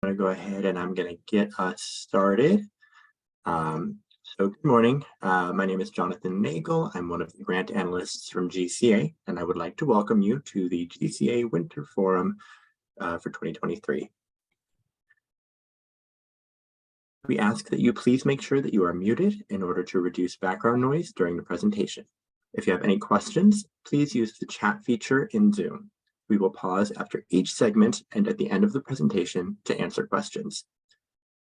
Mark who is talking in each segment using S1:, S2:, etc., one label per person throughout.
S1: going to go ahead and I'm going to get us started. So good morning. My name is Jonathan Nagel. I'm one of the grant analysts from GCA, and I would like to welcome you to the GCA Winter Forum for 2023. We ask that you please make sure that you are muted in order to reduce background noise during the presentation. If you have any questions, please use the chat feature in Zoom. We will pause after each segment and at the end of the presentation to answer questions.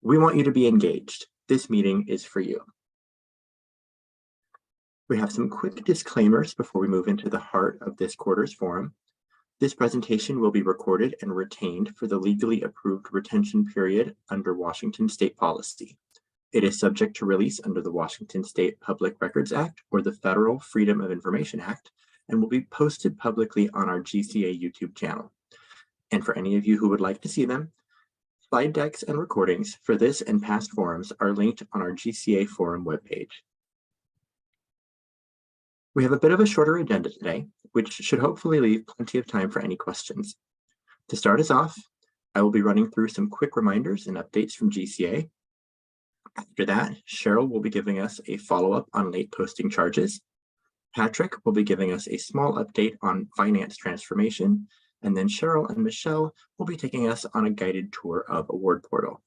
S1: We want you to be engaged. This meeting is for you. We have some quick disclaimers before we move into the heart of this quarter's forum. This presentation will be recorded and retained for the legally approved retention period under Washington state policy. It is subject to release under the Washington State Public Records Act or the Federal Freedom of Information Act, and will be posted publicly on our GCA YouTube channel. And for any of you who would like to see them, slide decks and recordings for this and past forums are linked on our GCA Forum webpage. We have a bit of a shorter agenda today, which should hopefully leave plenty of time for any questions. To start us off, I will be running through some quick reminders and updates from GCA. After that, Cheryl will be giving us a follow-up on late posting charges. Patrick will be giving us a small update on finance transformation, and then Cheryl and Michelle will be taking us on a guided tour of Award Portal.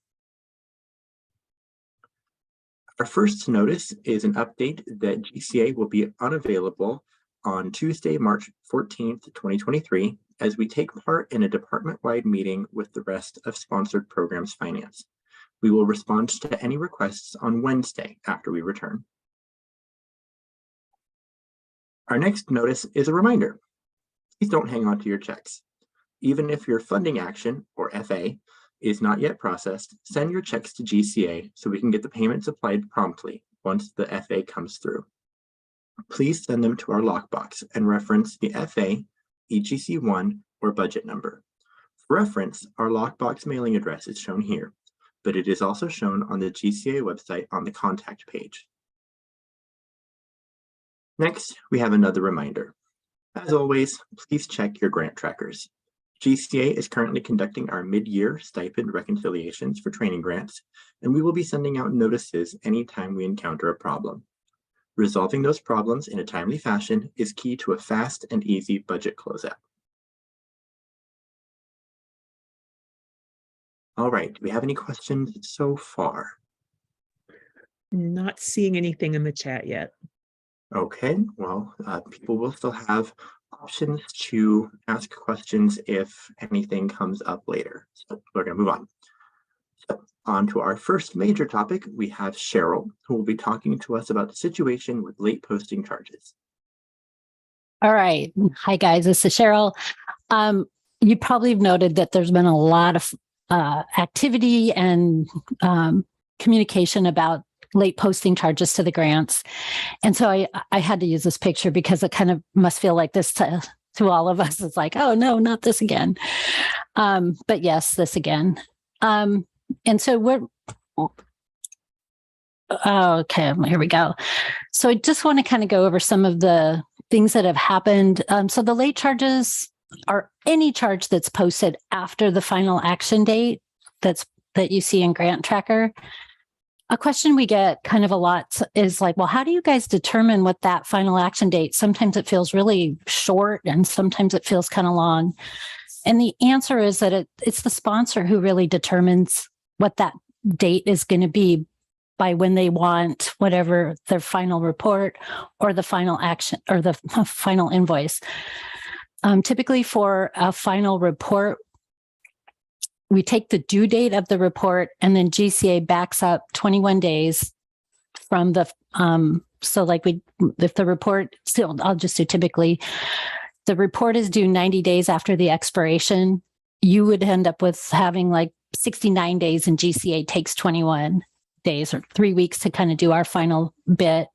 S1: Our first notice is an update that GCA will be unavailable on Tuesday, March 14th, 2023, as we take part in a department-wide meeting with the rest of Sponsored Programs Finance. We will respond to any requests on Wednesday after we return. Our next notice is a reminder. Please don't hang on to your checks. Even if your funding action, or FA, is not yet processed, send your checks to GCA so we can get the payments applied promptly once the FA comes through. Please send them to our lockbox and reference the FA, EGC1, or budget number. For reference, our lockbox mailing address is shown here, but it is also shown on the GCA website on the contact page. Next, we have another reminder. As always, please check your grant trackers. GCA is currently conducting our mid-year stipend reconciliations for training grants, and we will be sending out notices anytime we encounter a problem. Resolving those problems in a timely fashion is key to a fast and easy budget closeout. All right, do we have any questions so far?
S2: Not seeing anything in the chat yet.
S1: Okay, well, people will still have options to ask questions if anything comes up later. So we're going to move on. So on to our first major topic, we have Cheryl, who will be talking to us about the situation with late posting charges.
S3: All right. Hi, guys. This is Cheryl. You probably have noted that there's been a lot of activity and communication about late posting charges to the grants. And so I had to use this picture because it kind of must feel like this to all of us. It's like, oh no, not this again. But yes, this again. And so okay, here we go. So I just want to kind of go over some of the things that have happened. So the late charges are any charge that's posted after the final action date that you see in Grant Tracker. A question we get kind of a lot is like, well, how do you guys determine what that final action date? Sometimes it feels really short and sometimes it feels kind of long. And the answer is that it's the sponsor who really determines what that date is going to be by when they want whatever their final report or the final action or the final invoice. Typically for a final report, we take the due date of the report and then GCA backs up 21 days from the, so like if the report, still, I'll just do typically, the report is due 90 days after the expiration, you would end up with having like 69 days and GCA takes 21 days or 3 weeks to kind of do our final bit.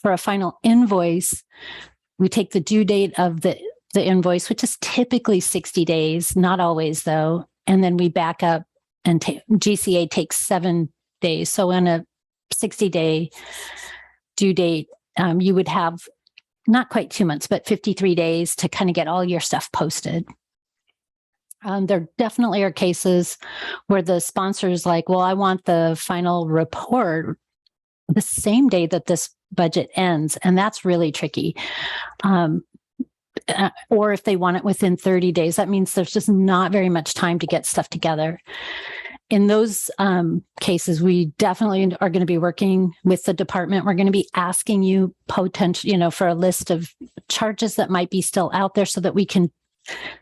S3: For a final invoice, we take the due date of the invoice, which is typically 60 days, not always though. And then we back up and GCA takes 7 days. So in a 60-day due date, you would have not quite 2 months, but 53 days to kind of get all your stuff posted. There definitely are cases where the sponsor is like, well, I want the final report the same day that this budget ends. And that's really tricky. Or if they want it within 30 days, that means there's just not very much time to get stuff together. In those cases, we definitely are going to be working with the department. We're going to be asking you for a list of charges that might be still out there so that we can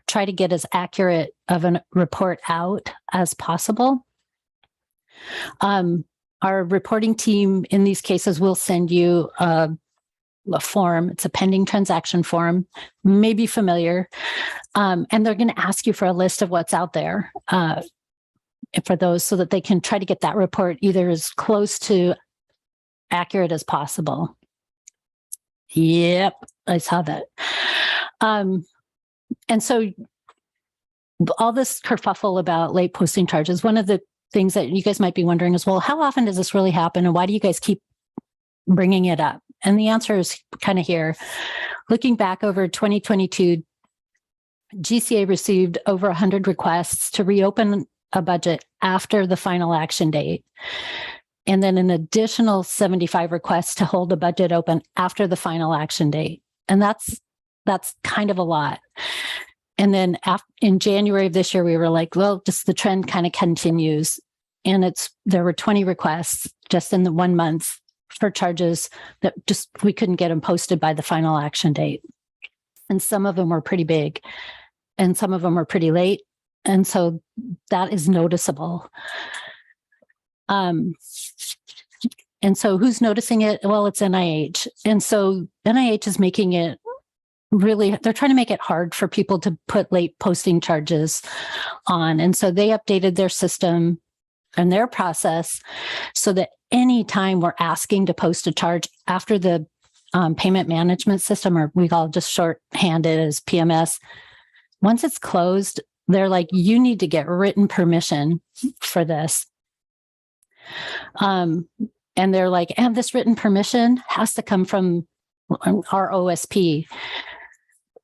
S3: try to get as accurate of a report out as possible. Our reporting team in these cases will send you a form. It's a pending transaction form, may be familiar. And they're going to ask you for a list of what's out there for those so that they can try to get that report either as close to accurate as possible. Yep, I saw that. And so all this kerfuffle about late posting charges, one of the things that you guys might be wondering is, well, how often does this really happen? And why do you guys keep bringing it up? And the answer is kind of here. Looking back over 2022, GCA received over 100 requests to reopen a budget after the final action date. And then an additional 75 requests to hold the budget open after the final action date. And that's kind of a lot. And then in January of this year, we were like, well, just the trend kind of continues. And there were 20 requests just in the 1 month for charges that just we couldn't get them posted by the final action date. And some of them were pretty big and some of them were pretty late. And so that is noticeable. And so who's noticing it? Well, it's NIH. And so NIH is making it they're trying to make it hard for people to put late posting charges on. And so they updated their system and their process so that anytime we're asking to post a charge after the payment management system, or we call just shorthanded as PMS, once it's closed, they're like, you need to get written permission for this. And they're like, and this written permission has to come from our OSP.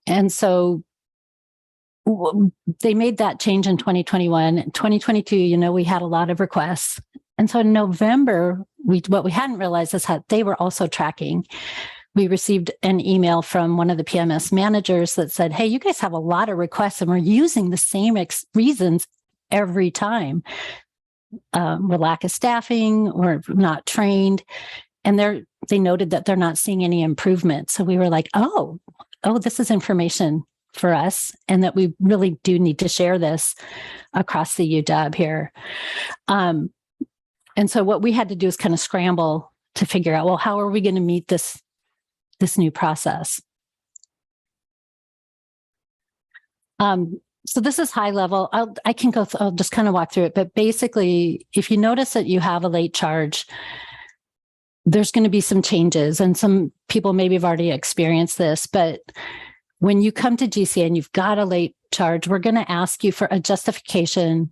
S3: And so they made that change in 2021. In 2022, we had a lot of requests. And so in November, what we hadn't realized is how they were also tracking. We received an email from one of the PMS managers that said, hey, you guys have a lot of requests and we're using the same reasons every time. We're lack of staffing, we're not trained. And they noted that they're not seeing any improvement. So we were like, oh, this is information for us, and that we really do need to share this across the UW here. And so what we had to do is kind of scramble to figure out, well, how are we going to meet this new process? So this is high level. I'll just kind of walk through it. But basically, if you notice that you have a late charge, there's going to be some changes, and some people maybe have already experienced this, but when you come to GCA and you've got a late charge, we're going to ask you for a justification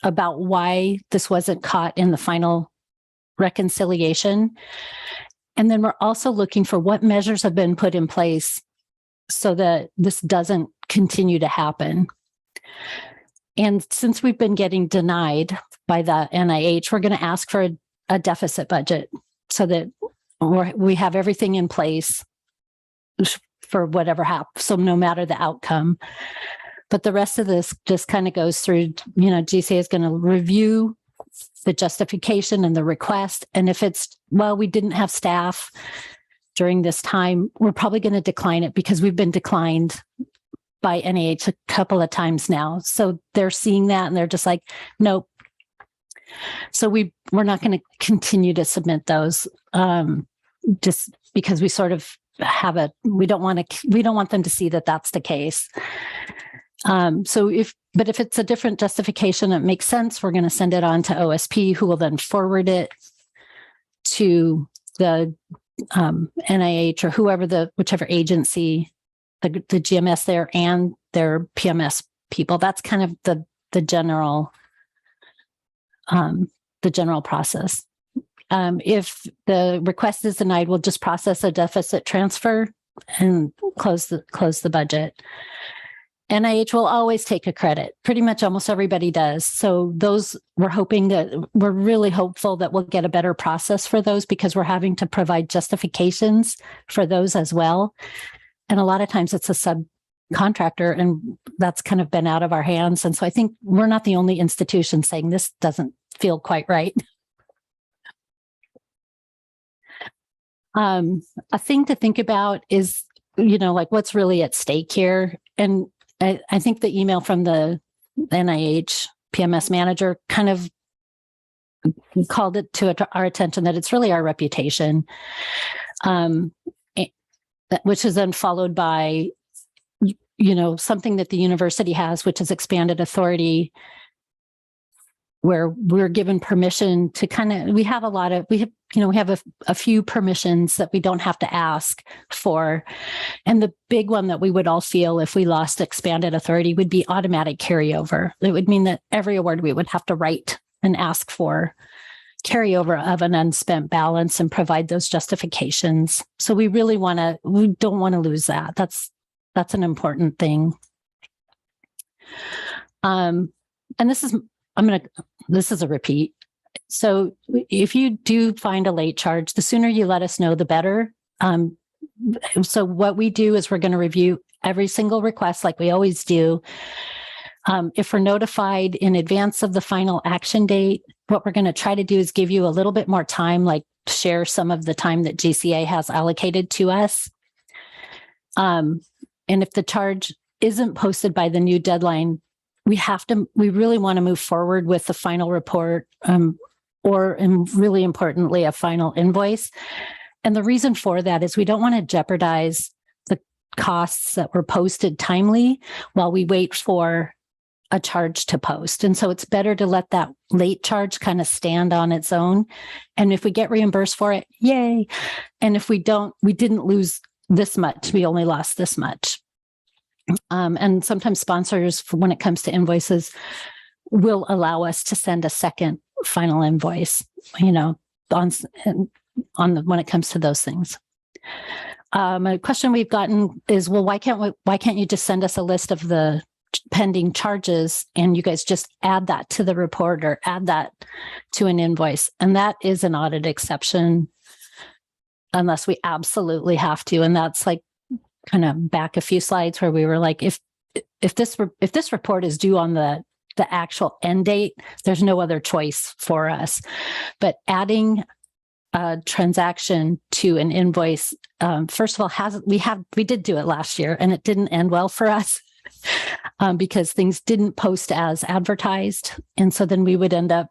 S3: about why this wasn't caught in the final reconciliation. And then we're also looking for what measures have been put in place so that this doesn't continue to happen. And since we've been getting denied by the NIH, we're going to ask for a deficit budget so that we have everything in place for whatever happens. So no matter the outcome. But the rest of this just kind of goes through, GCA is going to review the justification and the request. And if it's, well, we didn't have staff during this time, we're probably going to decline it because we've been declined by NIH a couple of times now. So they're seeing that and they're just like, nope. So we're not going to continue to submit those just because we sort of we don't want them to see that that's the case. But if it's a different justification that makes sense, we're going to send it on to OSP, who will then forward it to the NIH or whichever agency, the GMS there and their PMS people. That's kind of the general process. If the request is denied, we'll just process a deficit transfer and close the budget. NIH will always take a credit. Pretty much almost everybody does. So those, we're really hopeful that we'll get a better process for those, because we're having to provide justifications for those as well. And a lot of times it's a subcontractor, and that's kind of been out of our hands. And so I think we're not the only institution saying this doesn't feel quite right. A thing to think about is, like what's really at stake here. And I think the email from the NIH PMS manager kind of called it to our attention that it's really our reputation, which is then followed by, something that the university has, which is expanded authority, where we're given permission to we have a few permissions that we don't have to ask for. And the big one that we would all feel if we lost expanded authority would be automatic carryover. It would mean that every award we would have to write and ask for carryover of an unspent balance and provide those justifications. So we don't want to lose that. That's an important thing. And this is a repeat. So if you do find a late charge, the sooner you let us know, the better. So what we do is we're going to review every single request like we always do. If we're notified in advance of the final action date, what we're going to try to do is give you a little bit more time, like share some of the time that GCA has allocated to us. And if the charge isn't posted by the new deadline, we really want to move forward with the final report, and really importantly, a final invoice. And the reason for that is we don't want to jeopardize the costs that were posted timely while we wait for a charge to post. And so it's better to let that late charge kind of stand on its own. And if we get reimbursed for it, yay. And if we don't, we didn't lose this much, we only lost this much. And sometimes sponsors, when it comes to invoices, will allow us to send a second final invoice, when it comes to those things. A question we've gotten is, well, why can't you just send us a list of the pending charges and you guys just add that to the report or add that to an invoice? And that is an audit exception unless we absolutely have to. And that's like kind of back a few slides where we were like, if this report is due on the actual end date, there's no other choice for us. But adding a transaction to an invoice, first of all, we did do it last year and it didn't end well for us because things didn't post as advertised. And so then we would end up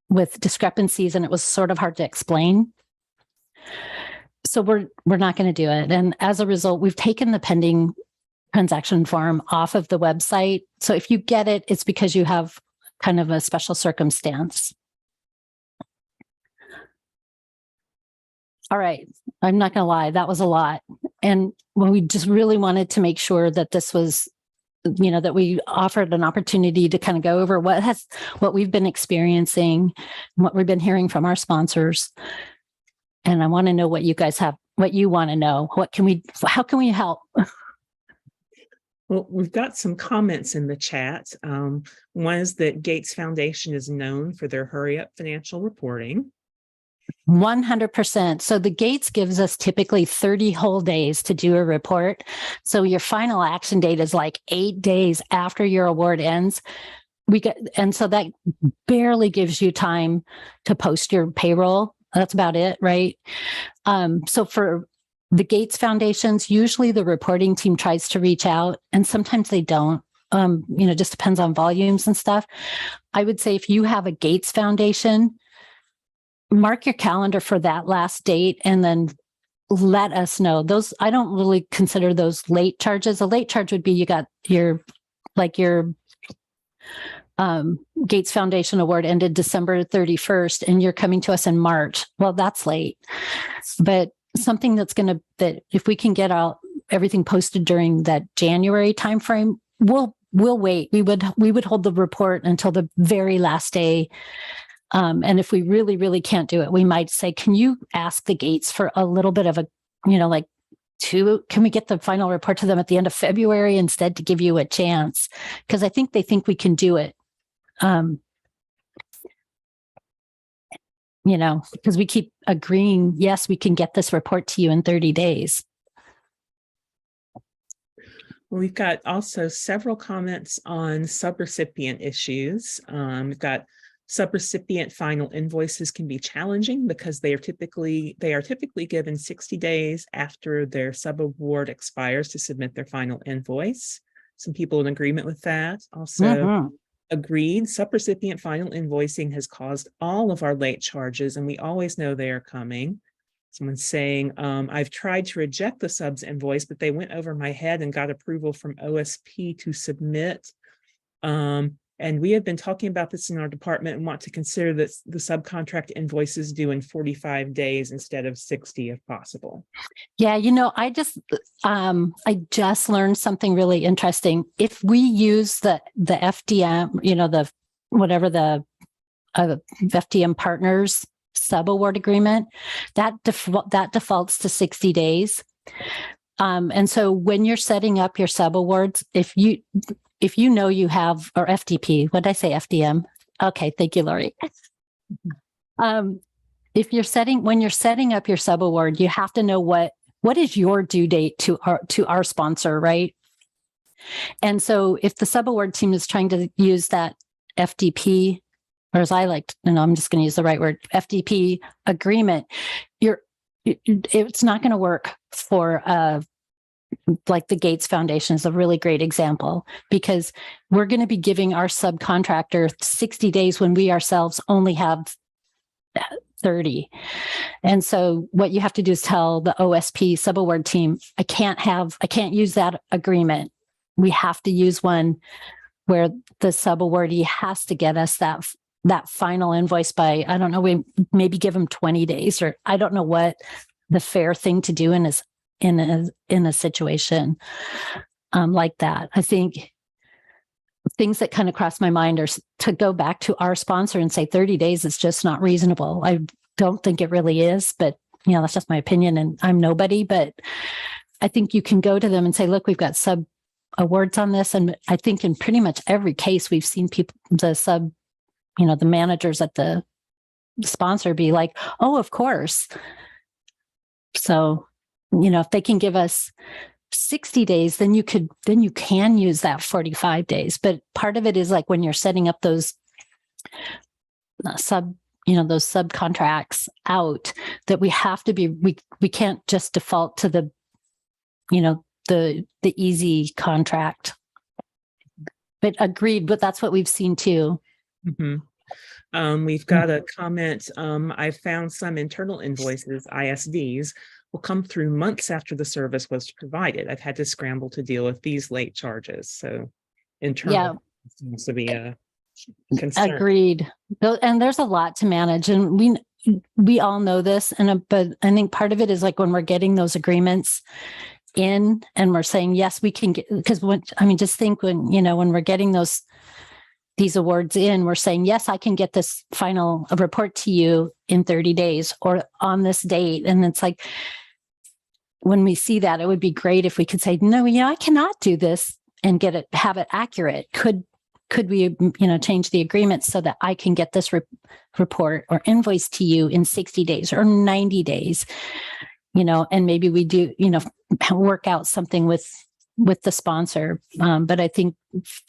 S3: with discrepancies and it was sort of hard to explain. So we're not going to do it. And as a result, we've taken the pending transaction form off of the website. So if you get it, it's because you have kind of a special circumstance. All right. I'm not going to lie. That was a lot. And when we just really wanted to make sure that this was, that we offered an opportunity to kind of go over what we've been experiencing, what we've been hearing from our sponsors. And I want to know what you guys have, what you want to know. How can we help?
S2: Well, we've got some comments in the chat. One is that Gates Foundation is known for their hurry up financial reporting.
S3: 100%. So the Gates gives us typically 30 whole days to do a report. So your final action date is like 8 days after your award ends. And so that barely gives you time to post your payroll. That's about it, right? So for the Gates Foundations, usually the reporting team tries to reach out and sometimes they don't, just depends on volumes and stuff. I would say if you have a Gates Foundation, mark your calendar for that last date and then let us know. Those, I don't really consider those late charges. A late charge would be you got your Gates Foundation award ended December 31st and you're coming to us in March. Well, that's late. But something that if we can get out everything posted during that January timeframe, we'll wait. We would hold the report until the very last day. And if we really, really can't do it, we might say, can you ask the Gates for a little bit of a, can we get the final report to them at the end of February instead to give you a chance? Because I think they think we can do it. Because we keep agreeing, yes, we can get this report to you in 30 days.
S2: We've got also several comments on subrecipient issues. We've got subrecipient final invoices can be challenging because they are typically given 60 days after their subaward expires to submit their final invoice. Some people in agreement with that. Also, agreed, subrecipient final invoicing has caused all of our late charges, and we always know they are coming. Someone's saying, I've tried to reject the subs invoice, but they went over my head and got approval from OSP to submit. And we have been talking about this in our department and want to consider that the subcontract invoices due in 45 days instead of 60 if possible.
S3: Yeah, I just learned something really interesting. If we use the FDM, the FDM partners subaward agreement, that defaults to 60 days. And so when you're setting up your subawards, if you have, or FDP, what did I say, FDM? Okay, thank you, Lori. When you're setting up your subaward, you have to know what is your due date to our sponsor, right? And so if the subaward team is trying to use that FDP, or as I like, I'm just going to use the right word, FDP agreement, it's not going to work for like the Gates Foundation is a really great example, because we're going to be giving our subcontractor 60 days when we ourselves only have 30. And so what you have to do is tell the OSP subaward team, I can't use that agreement. We have to use one where the subawardee has to get us that final invoice by, I don't know, we maybe give them 20 days, or I don't know what the fair thing to do in a situation like that. I think things that kind of cross my mind are to go back to our sponsor and say 30 days is just not reasonable. I don't think it really is, but that's just my opinion, and I'm nobody, but I think you can go to them and say, look, we've got sub awards on this. And I think in pretty much every case, we've seen people, the managers at the sponsor be like, oh, of course. So, if they can give us 60 days, then you can use that 45 days. But part of it is like when you're setting up those those subcontracts out, that we have to be, we can't just default to the easy contract. But agreed, but that's what we've seen too.
S2: Mm-hmm. We've got a comment. I've found some internal invoices, ISDs, will come through months after the service was provided. I've had to scramble to deal with these late charges. So internal seems to be a concern.
S3: Agreed. And there's a lot to manage, and we all know this. But I think part of it is like when we're getting those agreements in and we're saying, yes, we can get, because just think when we're getting these awards in, we're saying, yes, I can get this final report to you in 30 days or on this date. And it's like, when we see that, it would be great if we could say, no, I cannot do this and have it accurate. Could we, change the agreement so that I can get this report or invoice to you in 60 days or 90 days, and maybe we do, work out something with the sponsor. But I think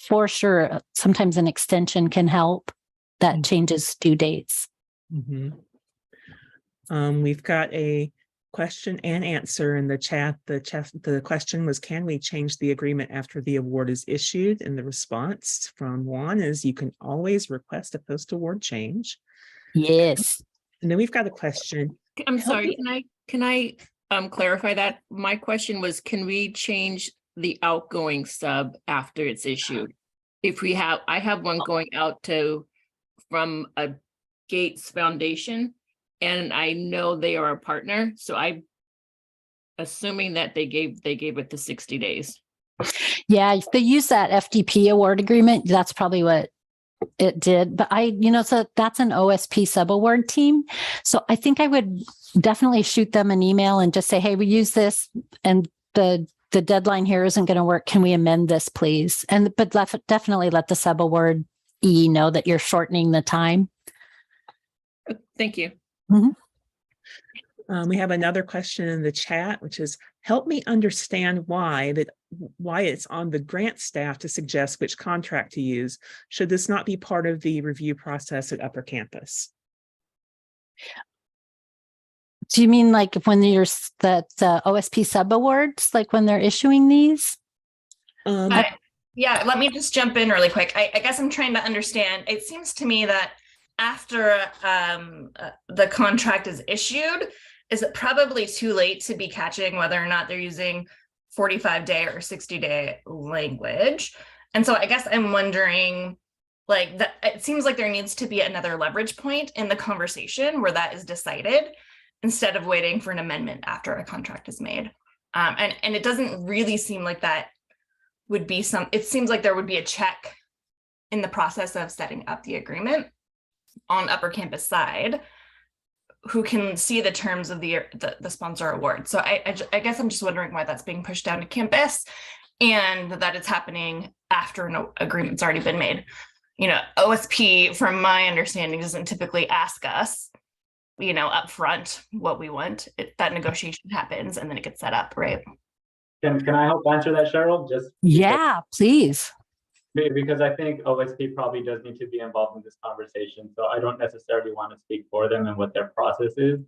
S3: for sure, sometimes an extension can help that changes due dates.
S2: Mm-hmm. We've got a question and answer in the chat. The question was, can we change the agreement after the award is issued? And the response from Juan is, you can always request a post-award change.
S3: Yes.
S2: And then we've got a question.
S4: I'm sorry, can I clarify that? My question was, can we change the outgoing sub after it's issued? I have one going out from a Gates Foundation, and I know they are a partner, so I'm assuming that they gave it the 60 days.
S3: Yeah, if they use that FDP award agreement, that's probably what It did, but so that's an OSP sub-award team. So I think I would definitely shoot them an email and just say, hey, we use this and the deadline here isn't going to work. Can we amend this, please? But definitely let the sub-award E know that you're shortening the time.
S4: Thank you.
S2: We have another question in the chat, which is, help me understand why it's on the grant staff to suggest which contract to use. Should this not be part of the review process at Upper Campus?
S3: Do you mean like when you're OSP sub awards, like when they're issuing these?
S5: Yeah, let me just jump in really quick. I guess I'm trying to understand. It seems to me that after the contract is issued, is it probably too late to be catching whether or not they're using 45-day or 60-day language? And so I guess I'm wondering, like, that it seems like there needs to be another leverage point in the conversation where that is decided instead of waiting for an amendment after a contract is made. And it doesn't really seem like that would be it seems like there would be a check in the process of setting up the agreement on Upper Campus side who can see the terms of the sponsor award. So I guess I'm just wondering why that's being pushed down to campus and that it's happening after no agreement's already been made. OSP, from my understanding, doesn't typically ask us, up front what we want. That negotiation happens and then it gets set up, right?
S6: Can I help answer that, Cheryl?
S3: Yeah, please.
S6: Because I think OSP probably does need to be involved in this conversation. So I don't necessarily want to speak for them and what their process is.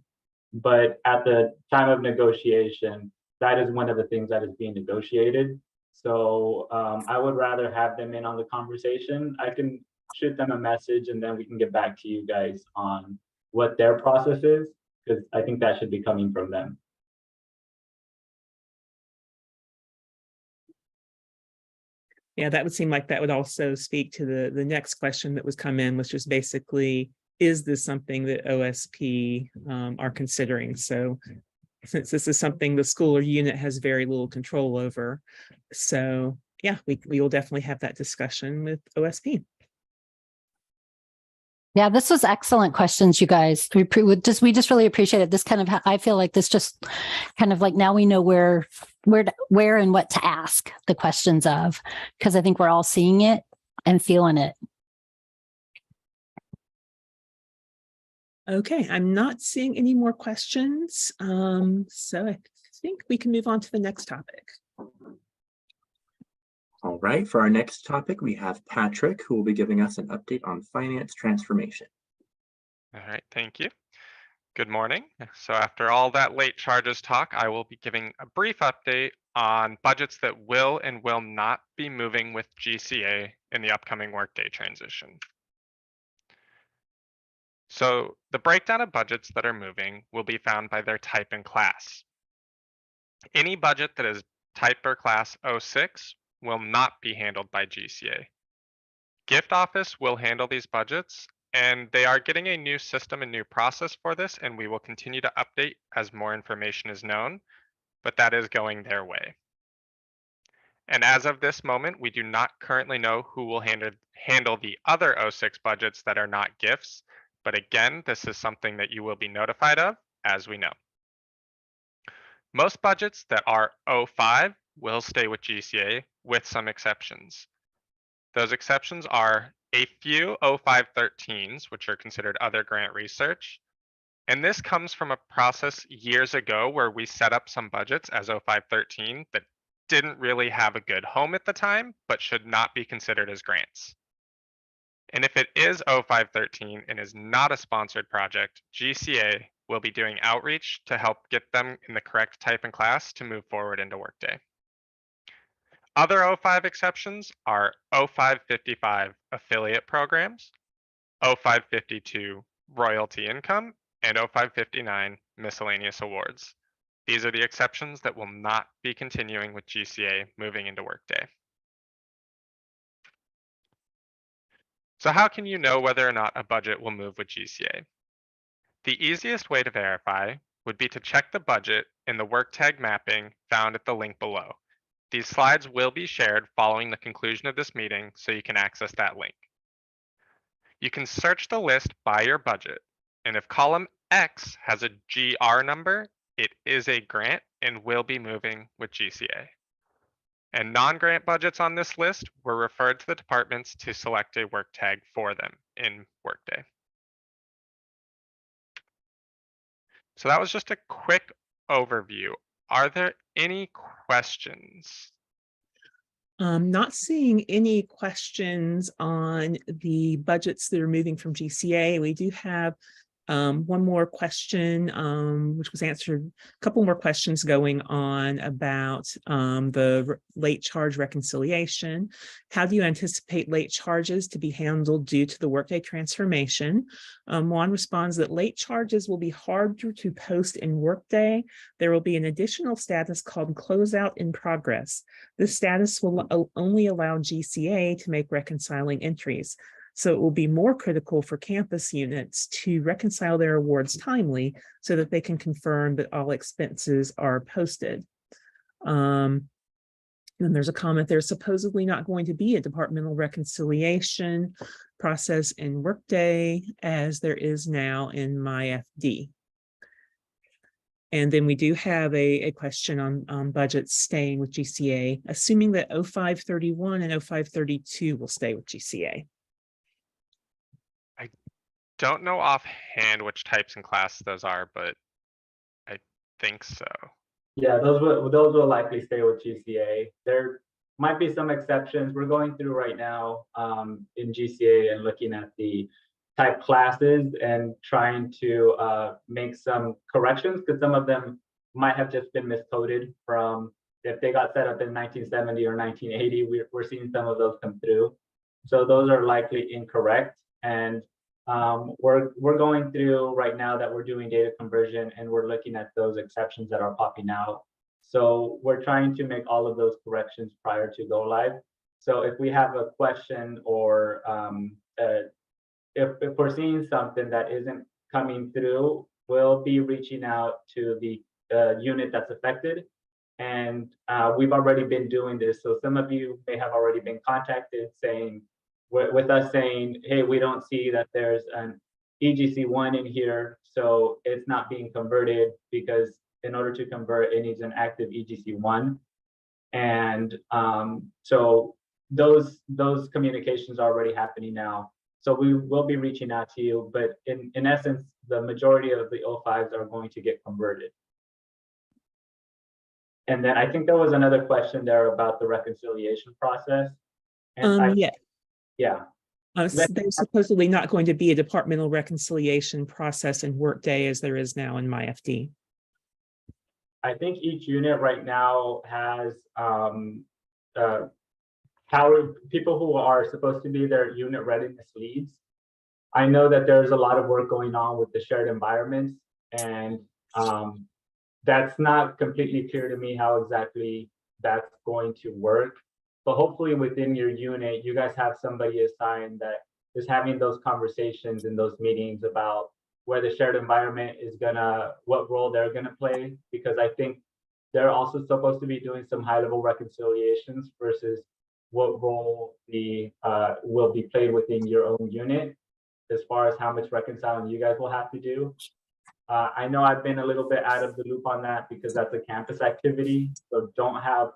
S6: But at the time of negotiation, that is one of the things that is being negotiated. So I would rather have them in on the conversation. I can shoot them a message and then we can get back to you guys on what their process is, because I think that should be coming from them.
S2: Yeah, that would seem like that would also speak to the next question that was come in, which is basically, is this something that OSP are considering? So since this is something the school or unit has very little control over. So yeah, we will definitely have that discussion with OSP.
S3: Yeah, this was excellent questions, you guys. We just really appreciate it. This kind of, I feel like this just kind of like now we know where and what to ask the questions of, because I think we're all seeing it and feeling it.
S2: Okay, I'm not seeing any more questions. So I think we can move on to the next topic.
S1: All right, for our next topic, we have Patrick, who will be giving us an update on finance transformation.
S7: All right, thank you. Good morning. So after all that late charges talk, I will be giving a brief update on budgets that will and will not be moving with GCA in the upcoming workday transition. So the breakdown of budgets that are moving will be found by their type and class. Any budget that is type or class 06 will not be handled by GCA. Gift Office will handle these budgets, and they are getting a new system and new process for this, and we will continue to update as more information is known, but that is going their way. And as of this moment, we do not currently know who will handle the other 06 budgets that are not gifts, but again, this is something that you will be notified of as we know. Most budgets that are 05 will stay with GCA with some exceptions. Those exceptions are a few 0513s, which are considered other grant research. And this comes from a process years ago where we set up some budgets as 0513 that didn't really have a good home at the time, but should not be considered as grants. And if it is 0513 and is not a sponsored project, GCA will be doing outreach to help get them in the correct type and class to move forward into Workday. Other 05 exceptions are 0555 affiliate programs, 0552 royalty income, and 0559 miscellaneous awards. These are the exceptions that will not be continuing with GCA moving into Workday. So how can you know whether or not a budget will move with GCA? The easiest way to verify would be to check the budget in the work tag mapping found at the link below. These slides will be shared following the conclusion of this meeting, so you can access that link. You can search the list by your budget, and if column X has a GR number, it is a grant and will be moving with GCA. And non-grant budgets on this list were referred to the departments to select a work tag for them in Workday. So that was just a quick overview. Are there any questions?
S2: Not seeing any questions on the budgets that are moving from GCA. We do have one more question, which was answered, a couple more questions going on about the late charge reconciliation. How do you anticipate late charges to be handled due to the Workday transformation? Juan responds that late charges will be harder to post in Workday. There will be an additional status called closeout in progress. This status will only allow GCA to make reconciling entries. So it will be more critical for campus units to reconcile their awards timely so that they can confirm that all expenses are posted. And there's a comment, there's supposedly not going to be a departmental reconciliation process in Workday as there is now in MyFD. And then we do have a question on budgets staying with GCA, assuming that 0531 and 0532 will stay with GCA.
S7: Don't know offhand which types and classes those are, but I think so.
S6: Yeah, those will likely stay with GCA. There might be some exceptions. We're going through right now in GCA and looking at the type classes and trying to make some corrections, because some of them might have just been miscoded from if they got set up in 1970 or 1980. We're seeing some of those come through. So those are likely incorrect. And we're going through right now that we're doing data conversion, and we're looking at those exceptions that are popping out. So we're trying to make all of those corrections prior to go live. So if we have a question or if we're seeing something that isn't coming through, we'll be reaching out to the unit that's affected. And we've already been doing this. So some of you may have already been contacted saying, with us saying, hey, we don't see that there's an EGC1 in here, so it's not being converted, because in order to convert, it needs an active EGC1. And so those communications are already happening now. So we will be reaching out to you, but in essence, the majority of the O5s are going to get converted. And then I think there was another question there about the reconciliation process. And
S2: yeah. There's supposedly not going to be a departmental reconciliation process in Workday as there is now in MyFD.
S6: I think each unit right now has people who are supposed to be their unit readiness leads. I know that there's a lot of work going on with the shared environments, and that's not completely clear to me how exactly that's going to work. But hopefully within your unit, you guys have somebody assigned that is having those conversations in those meetings about where the shared environment is what role they're gonna play, because I think they're also supposed to be doing some high-level reconciliations versus what role will be played within your own unit as far as how much reconciling you guys will have to do. I know I've been a little bit out of the loop on that because that's a campus activity, so don't have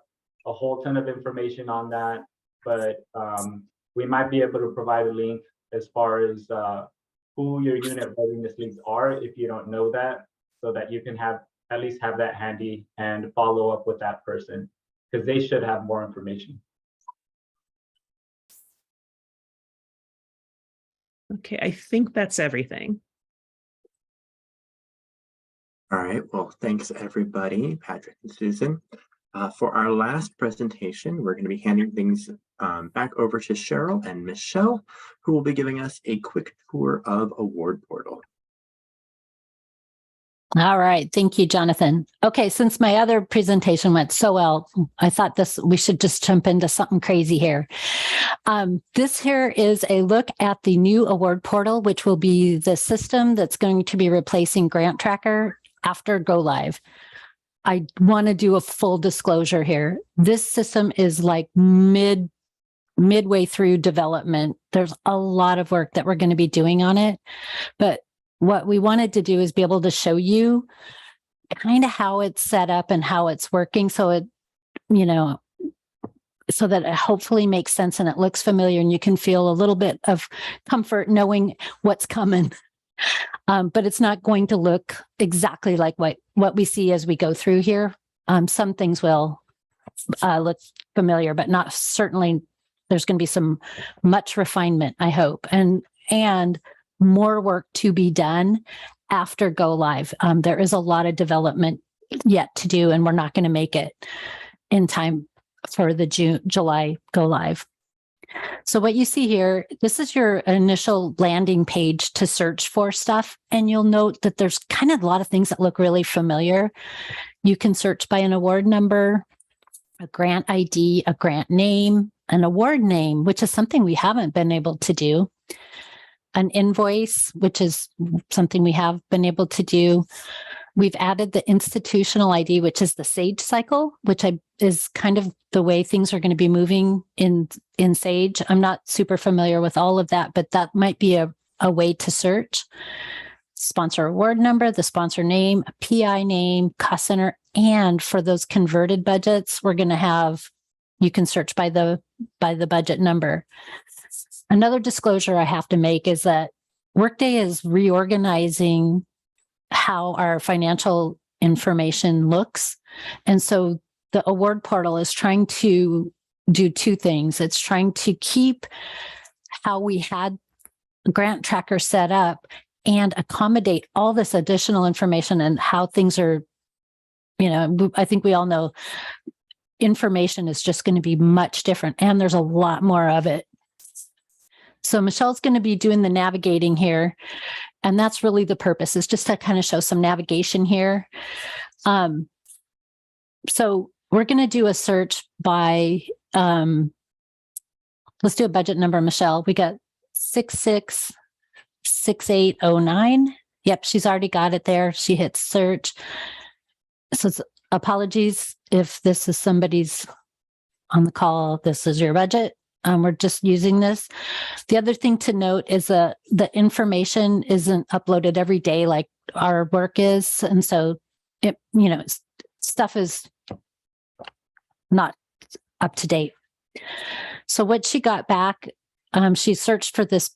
S6: a whole ton of information on that, but we might be able to provide a link as far as who your unit readiness leads are if you don't know that, so that you can at least have that handy and follow up with that person, because they should have more information.
S2: Okay, I think that's everything.
S1: All right, well, thanks everybody, Patrick and Susan. For our last presentation, we're going to be handing things back over to Cheryl and Michelle, who will be giving us a quick tour of Award Portal.
S3: All right. Thank you, Jonathan. Okay, since my other presentation went so well, I thought we should just jump into something crazy here. This here is a look at the new award portal, which will be the system that's going to be replacing Grant Tracker after go live. I want to do a full disclosure here. This system is like midway through development. There's a lot of work that we're going to be doing on it. But what we wanted to do is be able to show you kind of how it's set up and how it's working. So it, you know, so that it hopefully makes sense and it looks familiar and you can feel a little bit of comfort knowing what's coming. But it's not going to look exactly like what we see as we go through here. Some things will look familiar, but not certainly. There's going to be some much refinement, I hope, and more work to be done after go live. There is a lot of development yet to do, and we're not going to make it in time for the July go live. So what you see here, this is your initial landing page to search for stuff. And you'll note that there's kind of a lot of things that look really familiar. You can search by an award number, a grant ID, a grant name, an award name, which is something we haven't been able to do, an invoice, which is something we have been able to do. We've added the institutional ID, which is the SAGE cycle, which is kind of the way things are going to be moving in SAGE. I'm not super familiar with all of that, but that might be a way to search. Sponsor award number, the sponsor name, a PI name, cost center, and for those converted budgets, we're going to have, you can search by the budget number. Another disclosure I have to make is that Workday is reorganizing how our financial information looks. And so the award portal is trying to do two things. It's trying to keep how we had Grant Tracker set up and accommodate all this additional information and how things are, you know, I think we all know information is just going to be much different and there's a lot more of it. So Michelle's going to be doing the navigating here. And that's really the purpose, is just to kind of show some navigation here. So we're going to do a search by, let's do a budget number, Michelle. We got 666809. Yep, she's already got it there. She hits search. So apologies if this is somebody's on the call. This is your budget. We're just using this. The other thing to note is that the information isn't uploaded every day like our work is. And so, it, you know, stuff is not up to date. So what she got back, she searched for this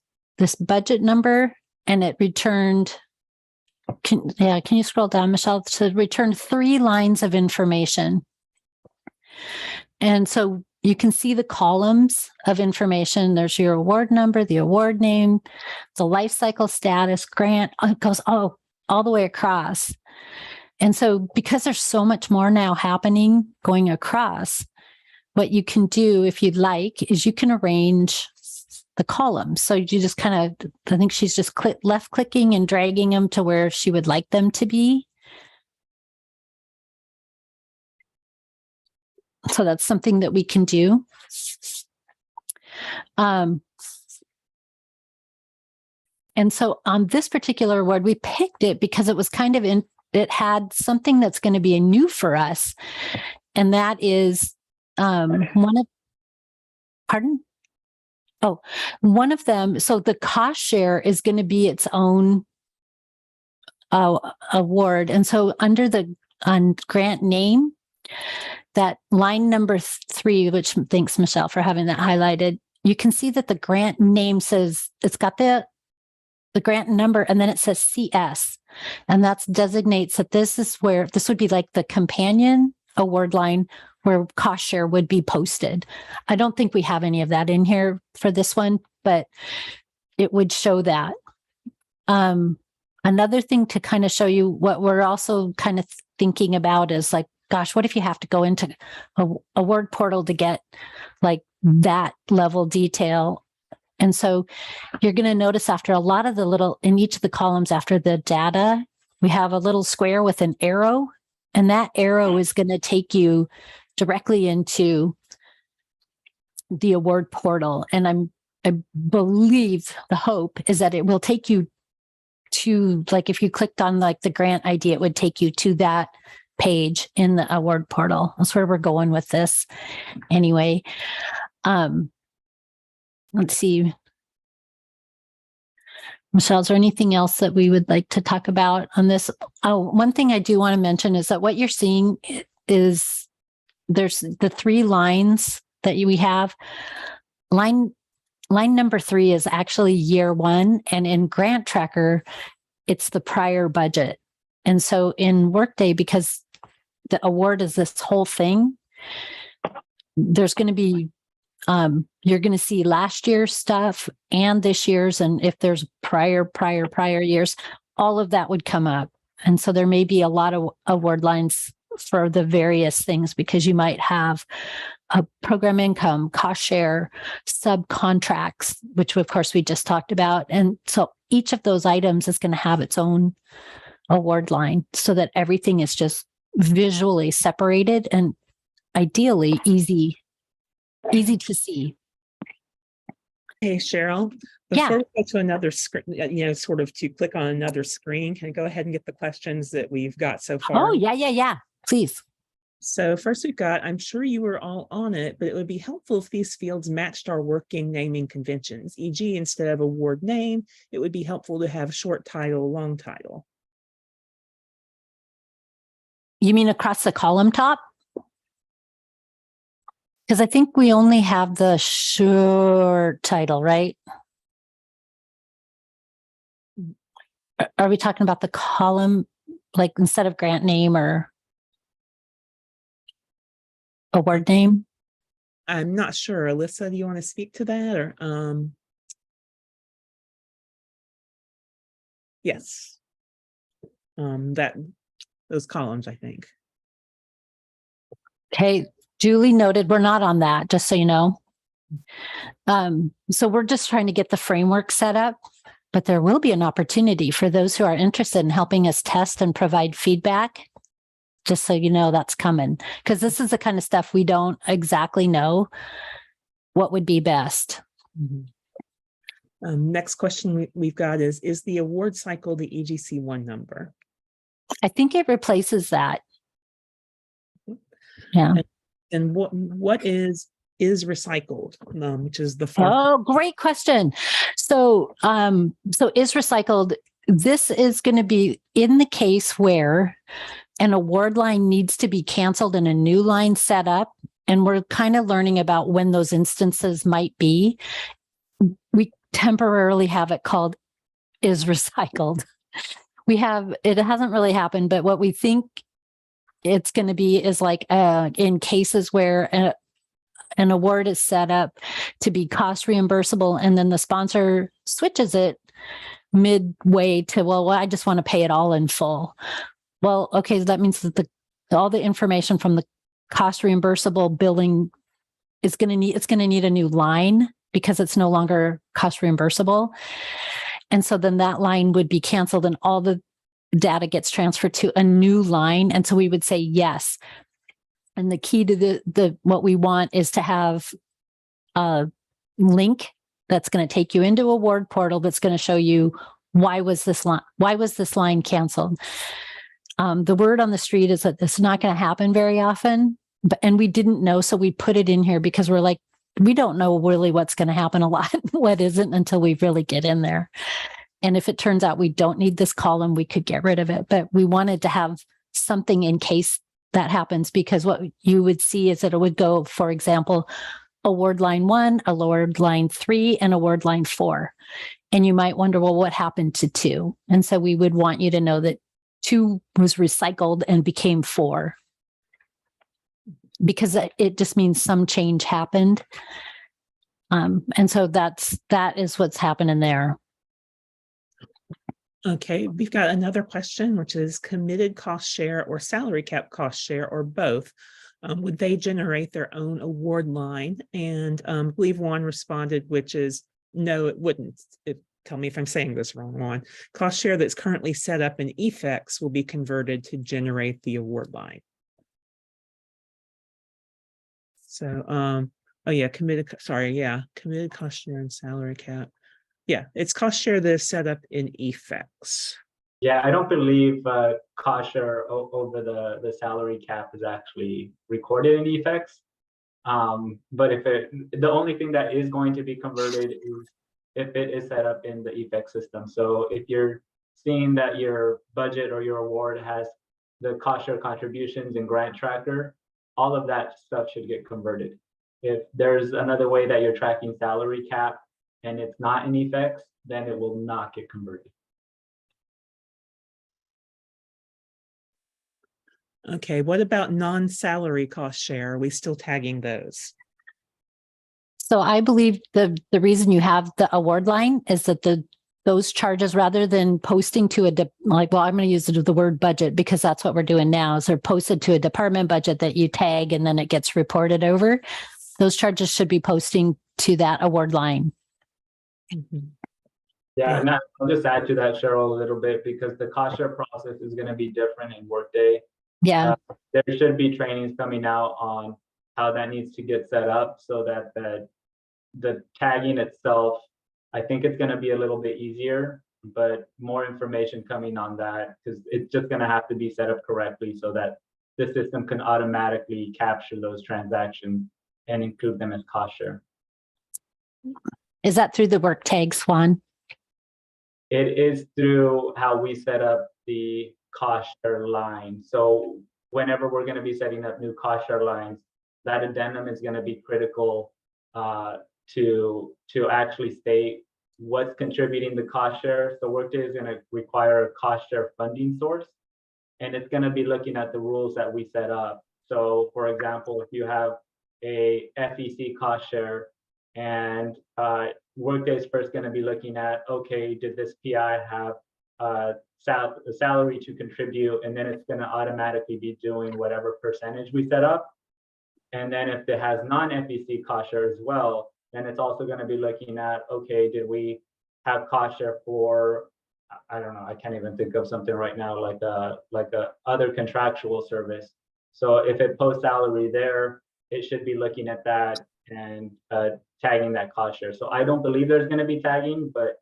S3: budget number and it returned, can you scroll down, Michelle, to return 3 lines of information. And so you can see the columns of information. There's your award number, the award name, the life cycle status, grant. It goes all the way across. And so because there's so much more now happening going across, what you can do if you'd like is you can arrange the columns. So you just kind of, I think she's just left clicking and dragging them to where she would like them to be. So that's something that we can do. And so on this particular award, we picked it because it was kind of it had something that's going to be new for us. And that is one of them. So the cost share is going to be its own award. And so under the grant name, that line number 3, which thanks Michelle for having that highlighted, you can see that the grant name says, it's got the grant number and then it says CS. And that designates that this would be like the companion award line where cost share would be posted. I don't think we have any of that in here for this one, but it would show that. Another thing to kind of show you what we're also kind of thinking about is like, gosh, what if you have to go into a word portal to get like that level detail? And so you're going to notice after a lot of in each of the columns after the data, we have a little square with an arrow, and that arrow is going to take you directly into the award portal. And I believe the hope is that it will take you to, like, if you clicked on like the grant ID, it would take you to that page in the award portal. That's where we're going with this anyway. let's see. Michelle, is there anything else that we would like to talk about on this? Oh, one thing I do want to mention is that what you're seeing is there's the 3 lines that we have. Line number 3 is actually year 1, and in Grant Tracker, it's the prior budget. And so in Workday, because the award is this whole thing, there's going to be you're going to see last year's stuff and this year's, and if there's prior years, all of that would come up. And so there may be a lot of award lines for the various things, because you might have a program income, cost share, subcontracts, which of course we just talked about. And so each of those items is going to have its own award line so that everything is just visually separated and ideally easy to see.
S2: Hey, Cheryl,
S3: Yeah.
S2: before we go to another screen, sort of to click on another screen, can I go ahead and get the questions that we've got so far?
S3: Oh, yeah. Please.
S2: So first we've got, I'm sure you were all on it, but it would be helpful if these fields matched our working naming conventions, e.g. instead of award name, it would be helpful to have short title, long title.
S3: You mean across the column top? Because I think we only have the short title, right? Are we talking about the column, like instead of grant name or award name?
S2: I'm not sure. Alyssa, do you want to speak to that, or yes. Those columns, I think.
S3: Okay, duly noted. We're not on that, just so you know. So we're just trying to get the framework set up, but there will be an opportunity for those who are interested in helping us test and provide feedback. Just so you know, that's coming, because this is the kind of stuff we don't exactly know what would be best.
S2: Mm-hmm. Next question we've got is the award cycle the EGC1 number?
S3: I think it replaces that. Yeah.
S2: And what is recycled, which is the fourth.
S3: Oh, great question. So is recycled, this is going to be in the case where an award line needs to be canceled and a new line set up. And we're kind of learning about when those instances might be. We temporarily have it called is recycled. It hasn't really happened, but what we think it's going to be is like in cases where an award is set up to be cost reimbursable, and then the sponsor switches it midway to, well, I just want to pay it all in full. Well, okay, that means that all the information from the cost reimbursable billing is going to need a new line because it's no longer cost reimbursable. And so then that line would be canceled and all the data gets transferred to a new line. And so we would say yes. And the key to the what we want is to have a link that's going to take you into award portal that's going to show you why was this line canceled. The word on the street is that this is not going to happen very often, and we didn't know, so we put it in here because we're like, we don't know really what's going to happen a lot, what isn't, until we really get in there. And if it turns out we don't need this column, we could get rid of it. But we wanted to have something in case that happens, because what you would see is that it would go, for example, award line 1, award line 3, and award line 4. And you might wonder, well, what happened to 2? And so we would want you to know that 2 was recycled and became 4. Because it just means some change happened. And so that is what's happening there.
S2: Okay, we've got another question, which is committed cost share or salary cap cost share or both. Would they generate their own award line? And I believe Juan responded, which is no, it wouldn't. Tell me if I'm saying this wrong, Juan. Cost share that's currently set up in effects will be converted to generate the award line. So, oh yeah, committed cost share and salary cap. Yeah, it's cost share that is set up in effects.
S6: Yeah, I don't believe cost share over the salary cap is actually recorded in effects. But the only thing that is going to be converted is if it is set up in the effect system. So if you're seeing that your budget or your award has the cost share contributions and grant tracker, all of that stuff should get converted. If there's another way that you're tracking salary cap and it's not in effects, then it will not get converted.
S2: Okay, what about non-salary cost share? Are we still tagging those?
S3: So I believe the reason you have the award line is that those charges, rather than posting to I'm going to use the word budget because that's what we're doing now, is they're posted to a department budget that you tag and then it gets reported over. Those charges should be posting to that award line.
S2: Mhm.
S6: Yeah, and I'll just add to that, Cheryl, a little bit, because the cost share process is going to be different in Workday.
S3: Yeah.
S6: There should be trainings coming out on how that needs to get set up so that the tagging itself, I think it's going to be a little bit easier, but more information coming on that, because it's just going to have to be set up correctly so that the system can automatically capture those transactions and include them as cost share.
S3: Is that through the work tags, Juan?
S6: It is through how we set up the cost share line. So whenever we're going to be setting up new cost share lines, that addendum is going to be critical to actually state what's contributing the cost share. So Workday is going to require a cost share funding source, and it's going to be looking at the rules that we set up. So for example, if you have a FEC cost share and Workday is first going to be looking at, okay, did this PI have salary to contribute? And then it's going to automatically be doing whatever percentage we set up. And then if it has non-FEC cost share as well, then it's also going to be looking at, okay, did we have cost share for, I don't know, I can't even think of something right now, like a other contractual service. So if it posts salary there, it should be looking at that and tagging that cost share. So I don't believe there's going to be tagging, but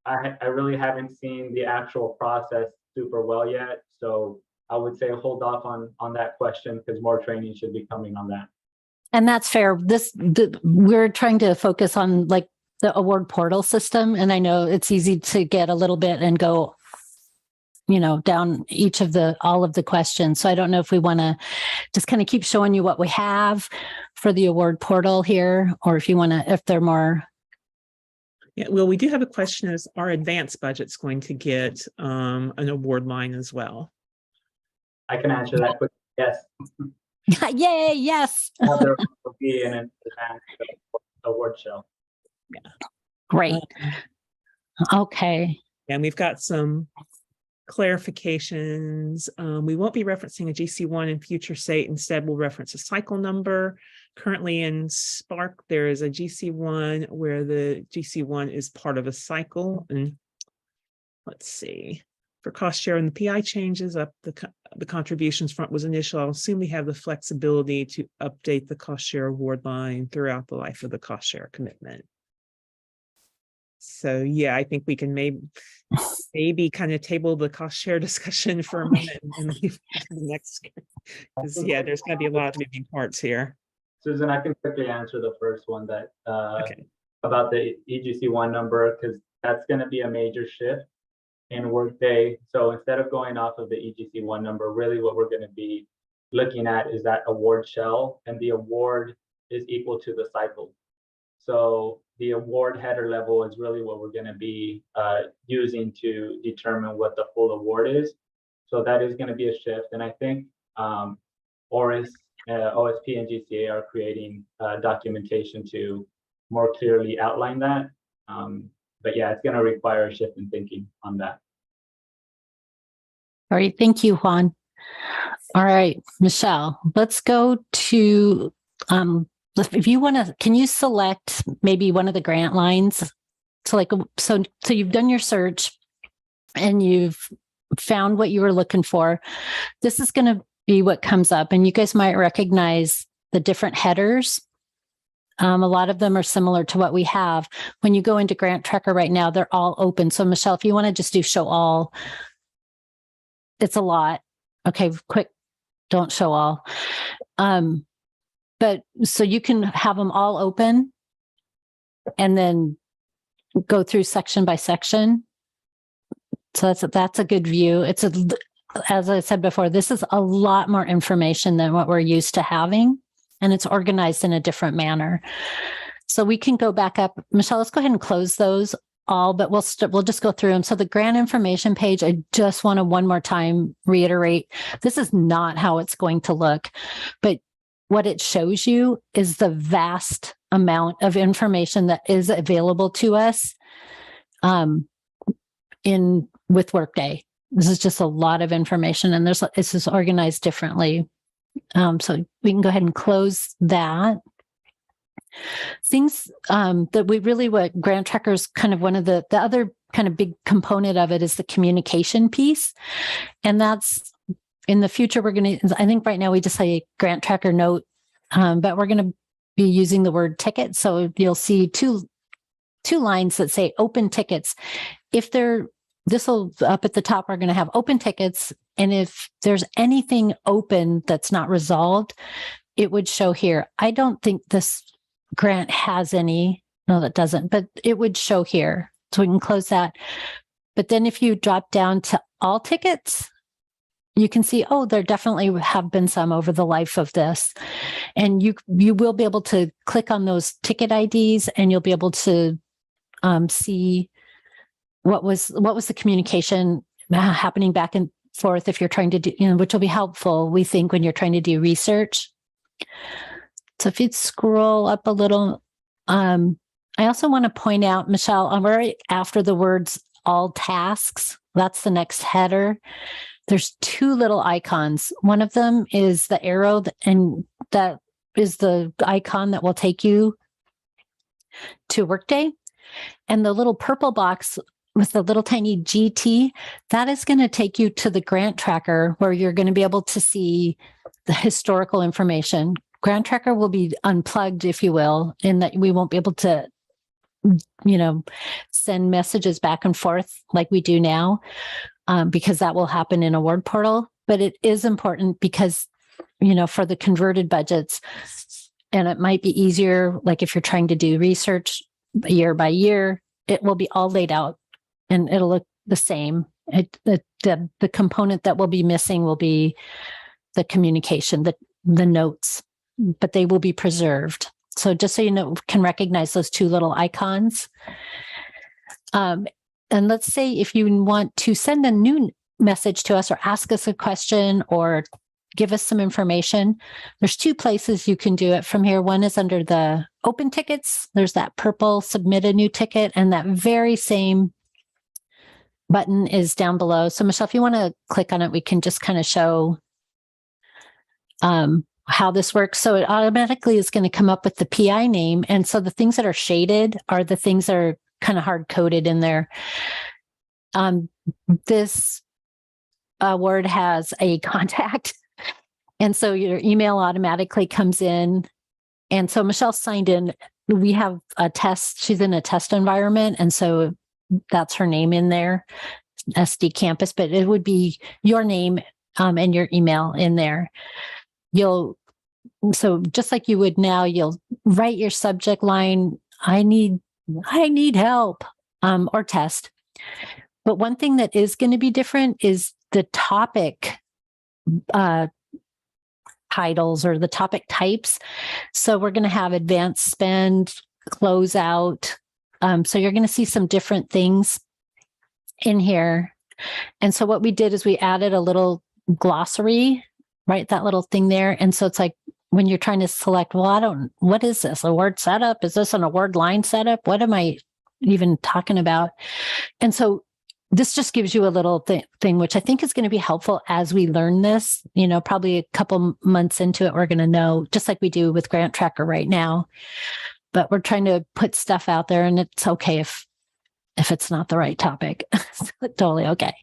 S6: I really haven't seen the actual process super well yet. So I would say hold off on that question because more training should be coming on that.
S3: And that's fair. We're trying to focus on like the award portal system. And I know it's easy to get a little bit and go, down all of the questions. So I don't know if we want to just kind of keep showing you what we have for the award portal here, or if they're more.
S2: Yeah, well, we do have a question: is our advanced budget's going to get an award line as well?
S6: I can answer that quickly. Yes.
S3: Yay! Yes.
S6: There will be an advanced award show.
S2: Yeah.
S3: Great. Okay.
S2: And we've got some clarifications. We won't be referencing a GC1 in future state. Instead, we'll reference a cycle number. Currently in Spark, there is a GC1 where the GC1 is part of a cycle. And let's see, for cost share and the PI changes up, the contributions front was initial. I'll assume we have the flexibility to update the cost share award line throughout the life of the cost share commitment. So yeah, I think we can maybe kind of table the cost share discussion for a moment and leave to the next, because yeah, there's going to be a lot of moving parts here.
S6: Susan, I can quickly answer the first one that
S2: Okay.
S6: about the EGC1 number, because that's going to be a major shift in Workday. So instead of going off of the EGC1 number, really what we're going to be looking at is that award shell, and the award is equal to the cycle. So the award header level is really what we're going to be using to determine what the full award is. So that is going to be a shift. And I think OSP and GCA are creating documentation to more clearly outline that. But yeah, it's going to require a shift in thinking on that.
S3: All right. Thank you, Juan. All right, Michelle, let's go to, if you want to, can you select maybe one of the grant lines? So you've done your search and you've found what you were looking for. This is going to be what comes up, and you guys might recognize the different headers. A lot of them are similar to what we have. When you go into Grant Tracker right now, they're all open. So Michelle, if you want to just do show all, it's a lot. Okay, quick, don't show all. But but so you can have them all open and then go through section by section. So that's a good view. As I said before, this is a lot more information than what we're used to having, and it's organized in a different manner. So we can go back up. Michelle, let's go ahead and close those all, but we'll just go through them. So the grant information page, I just want to one more time reiterate, this is not how it's going to look, but what it shows you is the vast amount of information that is available to us with Workday. This is just a lot of information, and it's just organized differently. So we can go ahead and close that. Things that what Grant Tracker is kind of one of the other kind of big component of it is the communication piece. And that's in the future, I think right now we just say Grant Tracker note, but we're going to be using the word ticket. So you'll see two lines that say open tickets. This will up at the top, we're going to have open tickets. And if there's anything open that's not resolved, it would show here. I don't think this grant has any. No, that doesn't, but it would show here. So we can close that. But then if you drop down to all tickets, you can see, there definitely have been some over the life of this. And you will be able to click on those ticket IDs, and you'll be able to see what was the communication happening back and forth if you're trying to do, which will be helpful, we think, when you're trying to do research. So if you'd scroll up a little, I also want to point out, Michelle, I'm right after the words all tasks. That's the next header. There's two little icons. One of them is the arrow, and that is the icon that will take you to Workday. And the little purple box with the little tiny GT, that is going to take you to the Grant Tracker, where you're going to be able to see the historical information. Grant Tracker will be unplugged, if you will, in that we won't be able to, send messages back and forth like we do now, because that will happen in Award Portal. But it is important because, for the converted budgets, and it might be easier, like if you're trying to do research year by year, it will be all laid out and it'll look the same. The component that will be missing will be the communication, the notes, but they will be preserved. So just so can recognize those two little icons. And let's say if you want to send a new message to us or ask us a question or give us some information, there's two places you can do it from here. One is under the open tickets. There's that purple submit a new ticket, and that very same button is down below. So Michelle, if you want to click on it, we can just kind of show how this works. So it automatically is going to come up with the PI name. And so the things that are shaded are the things that are kind of hard coded in there. This word has a contact. And so your email automatically comes in. And so Michelle signed in. We have a test. She's in a test environment. And so that's her name in there, SD Campus, but it would be your name and your email in there. So just like you would now, you'll write your subject line, I need help, or test. But one thing that is going to be different is the topic titles or the topic types. So we're going to have advanced spend, closeout. So you're going to see some different things in here. And so what we did is we added a little glossary, right? That little thing there. And so it's like when you're trying to select, what is this? Award setup? Is this an award line setup? What am I even talking about? And so this just gives you a little thing, which I think is going to be helpful as we learn this. Probably a couple months into it, we're going to know, just like we do with Grant Tracker right now. But we're trying to put stuff out there, and it's okay if it's not the right topic. Totally okay.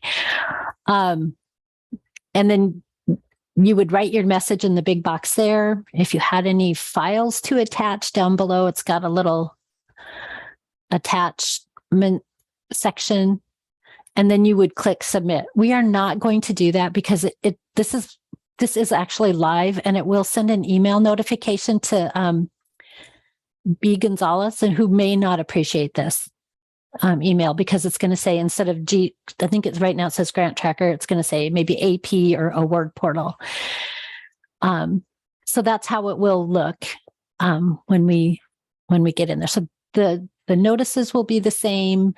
S3: And then you would write your message in the big box there. If you had any files to attach down below, it's got a little attachment section. And then you would click submit. We are not going to do that because this is this is actually live, and it will send an email notification to B. Gonzalez, and who may not appreciate this email, because it's going to say, instead of I think it's right now it says grant tracker, it's going to say maybe AP or award portal. So that's how it will look when we get in there. So the notices will be the same.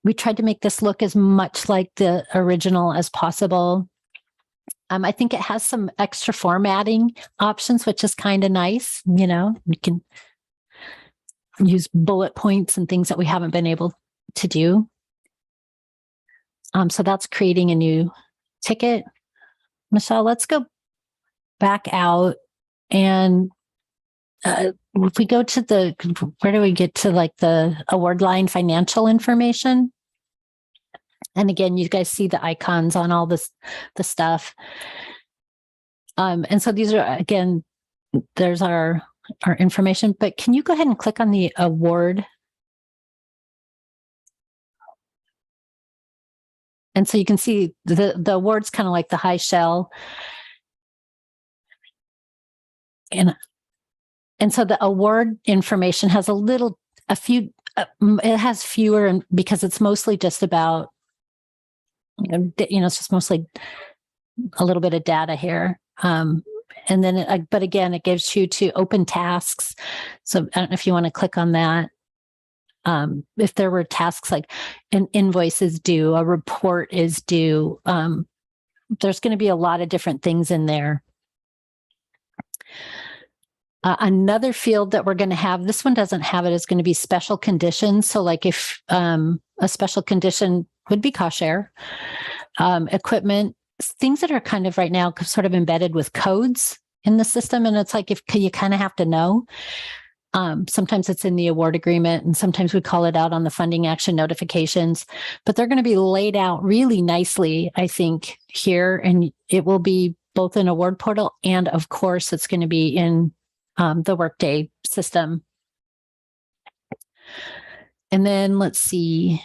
S3: We tried to make this look as much like the original as possible. I think it has some extra formatting options, which is kind of nice. You know, we can use bullet points and things that we haven't been able to do. So that's creating a new ticket. Michelle, let's go back out, and if we go to where do we get to, like, the award line financial information? And again, you guys see the icons on all the stuff. And so these are, again, there's our information, but can you go ahead and click on the award? And so you can see the award's kind of like the high shell. And so the award information has it has fewer, because it's mostly just about, it's just mostly a little bit of data here. And then, but again, it gives you to open tasks. So I don't know if you want to click on that. If there were tasks like an invoice is due, a report is due, there's going to be a lot of different things in there. Another field that we're going to have, this one doesn't have it, is going to be special conditions. So like if a special condition would be cost share, equipment, things that are kind of right now sort of embedded with codes in the system. And it's like, if you kind of have to know, sometimes it's in the award agreement, and sometimes we call it out on the funding action notifications, but they're going to be laid out really nicely, I think, here. And it will be both in award portal, and of course it's going to be in the Workday system. And then let's see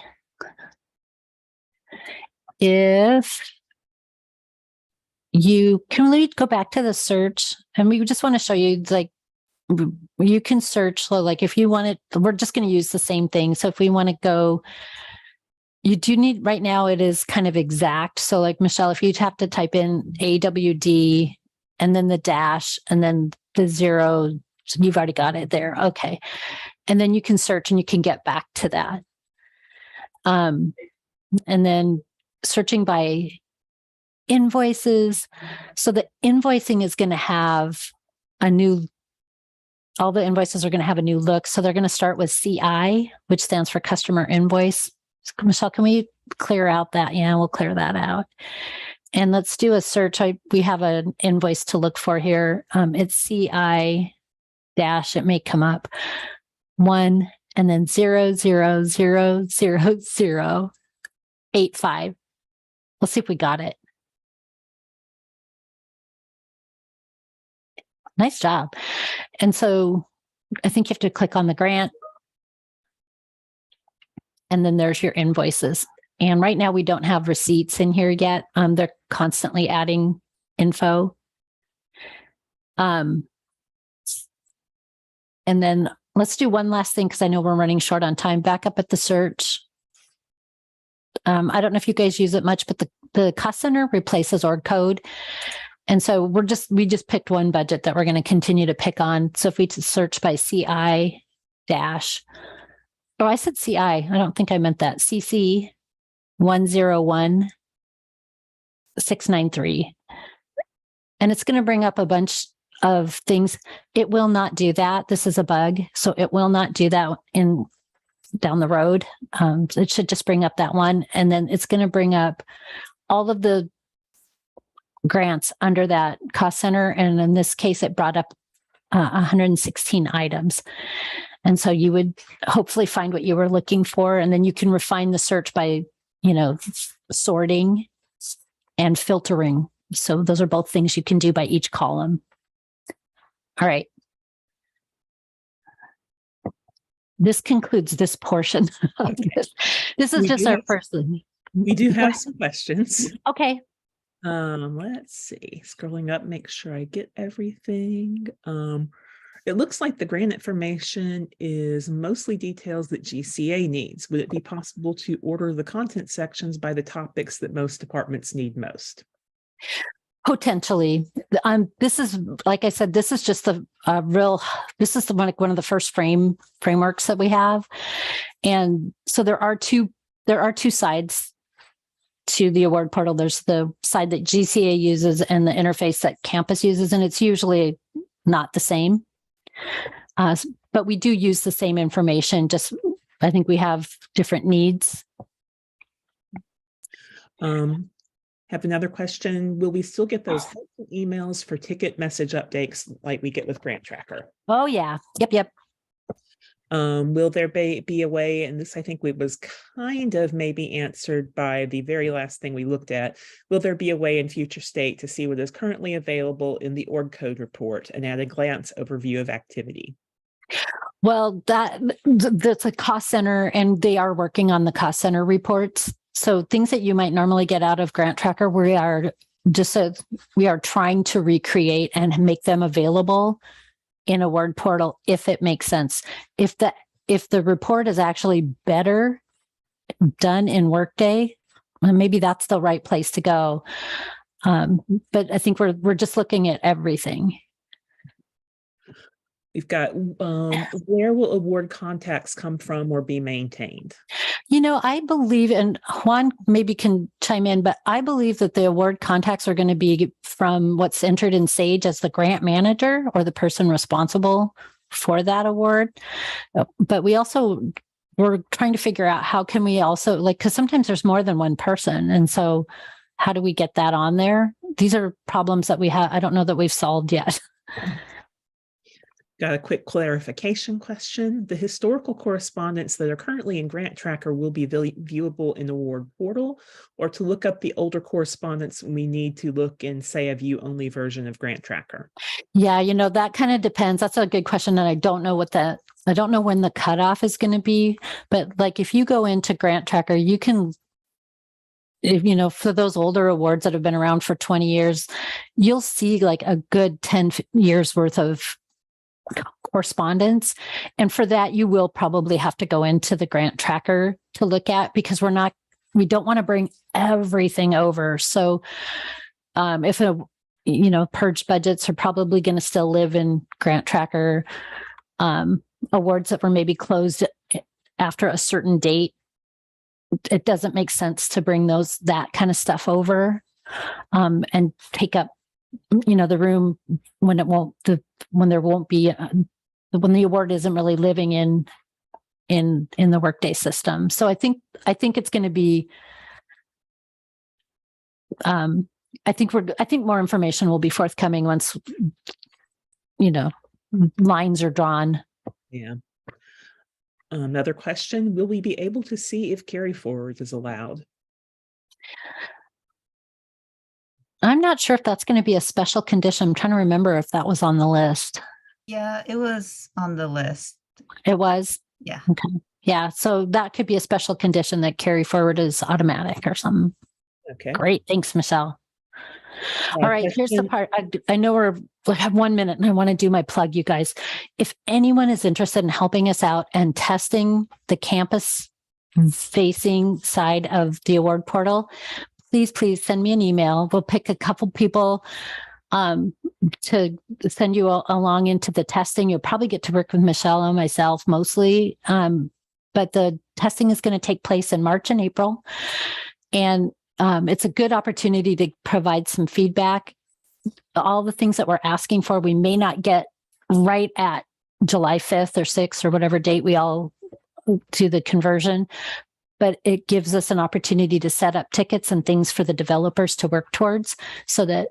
S3: if you can really go back to the search, and we just want to show you, like, you can search. So like if you want it, we're just going to use the same thing. So if we want to go, you do need, right now it is kind of exact. So like Michelle, if you'd have to type in AWD and then the dash and then the 0, you've already got it there. Okay. And then you can search and you can get back to that. And then searching by invoices. So the invoicing is going to have all the invoices are going to have a new look. So they're going to start with CI, which stands for customer invoice. Michelle, can we clear out that? Yeah, we'll clear that out. And let's do a search. We have an invoice to look for here. It's CI dash, it may come up, 1 and then 0000085. Let's see if we got it. Nice job. And so I think you have to click on the grant. And then there's your invoices. And right now we don't have receipts in here yet. They're constantly adding info. And then let's do one last thing, because I know we're running short on time. Back up at the search. I don't know if you guys use it much, but the cost center replaces org code. And so we just picked one budget that we're going to continue to pick on. So if we search by CI dash, I said CI, I don't think I meant that, CC 101693. And it's going to bring up a bunch of things. It will not do that. This is a bug. So it will not do that down the road. It should just bring up that one. And then it's going to bring up all of the grants under that cost center. And in this case, it brought up 116 items. And so you would hopefully find what you were looking for. And then you can refine the search by, sorting and filtering. So those are both things you can do by each column. All right. This concludes this portion of this. This is just our first thing.
S2: We do have some questions.
S3: Okay.
S2: Let's see, scrolling up, make sure I get everything. It looks like the grant information is mostly details that GCA needs. Would it be possible to order the content sections by the topics that most departments need most?
S3: Potentially. This is, like I said, this is just this is one of the first frameworks that we have. And so there are two sides to the award portal. There's the side that GCA uses and the interface that campus uses, and it's usually not the same. But we do use the same information, just I think we have different needs.
S2: Have another question. Will we still get those helpful emails for ticket message updates like we get with Grant Tracker?
S3: Oh yeah. Yep.
S2: Will there be a way, and this I think was kind of maybe answered by the very last thing we looked at, will there be a way in future state to see what is currently available in the org code report and at a glance overview of activity?
S3: Well, that's a cost center, and they are working on the cost center reports. So things that you might normally get out of Grant Tracker, we are trying to recreate and make them available in a Word portal if it makes sense. If the report is actually better done in Workday, maybe that's the right place to go. But I think we're just looking at everything.
S2: We've got where will award contacts come from or be maintained?
S3: I believe, and Juan maybe can chime in, but I believe that the award contacts are going to be from what's entered in Sage as the grant manager or the person responsible for that award. But we're trying to figure out how can we also, because sometimes there's more than one person. And so how do we get that on there? These are problems that we have. I don't know that we've solved yet.
S2: Got a quick clarification question. The historical correspondence that are currently in Grant Tracker will be viewable in the award portal, or to look up the older correspondence, we need to look in, say, a view-only version of Grant Tracker?
S3: Yeah, that kind of depends. That's a good question. And I don't know when the cutoff is going to be, but if you go into Grant Tracker, you can, for those older awards that have been around for 20 years, you'll see a good 10 years worth of correspondence. And for that, you will probably have to go into the Grant Tracker to look at, because we don't want to bring everything over. So if purge budgets are probably going to still live in Grant Tracker, awards that were maybe closed after a certain date, it doesn't make sense to bring that kind of stuff over and take up the room when the award isn't really living in the Workday system. So I think it's going to be, I think more information will be forthcoming once, lines are drawn.
S2: Yeah. Another question, will we be able to see if carry forward is allowed?
S3: I'm not sure if that's going to be a special condition. I'm trying to remember if that was on the list.
S8: Yeah, it was on the list.
S3: It was?
S8: Yeah.
S3: Okay. Yeah. So that could be a special condition that carry forward is automatic or something.
S2: Okay.
S3: Great. Thanks, Michelle. All right. Here's the part. I know we have 1 minute and I want to do my plug, you guys. If anyone is interested in helping us out and testing the campus facing side of the award portal, please send me an email. We'll pick a couple people to send you along into the testing. You'll probably get to work with Michelle and myself mostly. But the testing is going to take place in March and April. And it's a good opportunity to provide some feedback. All the things that we're asking for, we may not get right at July 5th or 6th or whatever date we all do the conversion. But it gives us an opportunity to set up tickets and things for the developers to work towards so that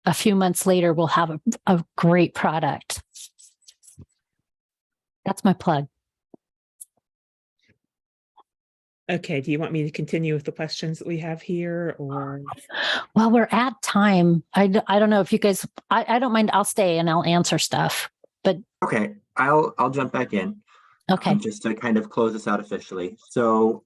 S3: a few months later, we'll have a great product. That's my plug.
S2: Okay. Do you want me to continue with the questions that we have here, or?
S3: Well, we're at time. I don't know if you guys, I don't mind. I'll stay and I'll answer stuff, but.
S1: Okay. I'll jump back in.
S3: Okay.
S1: Just to kind of close this out officially. So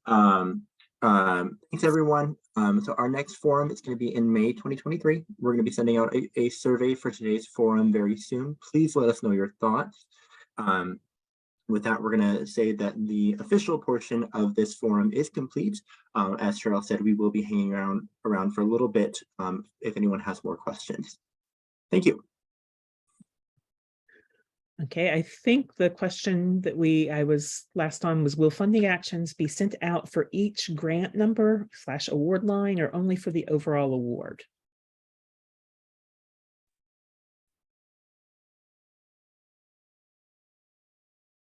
S1: thanks everyone So our next forum is going to be in May 2023. We're going to be sending out a survey for today's forum very soon. Please let us know your thoughts. With that, we're going to say that the official portion of this forum is complete. As Cheryl said, we will be hanging around for a little bit if anyone has more questions. Thank you.
S2: Okay, I think the question that I was last on was, will funding actions be sent out for each grant number / award line or only for the overall award?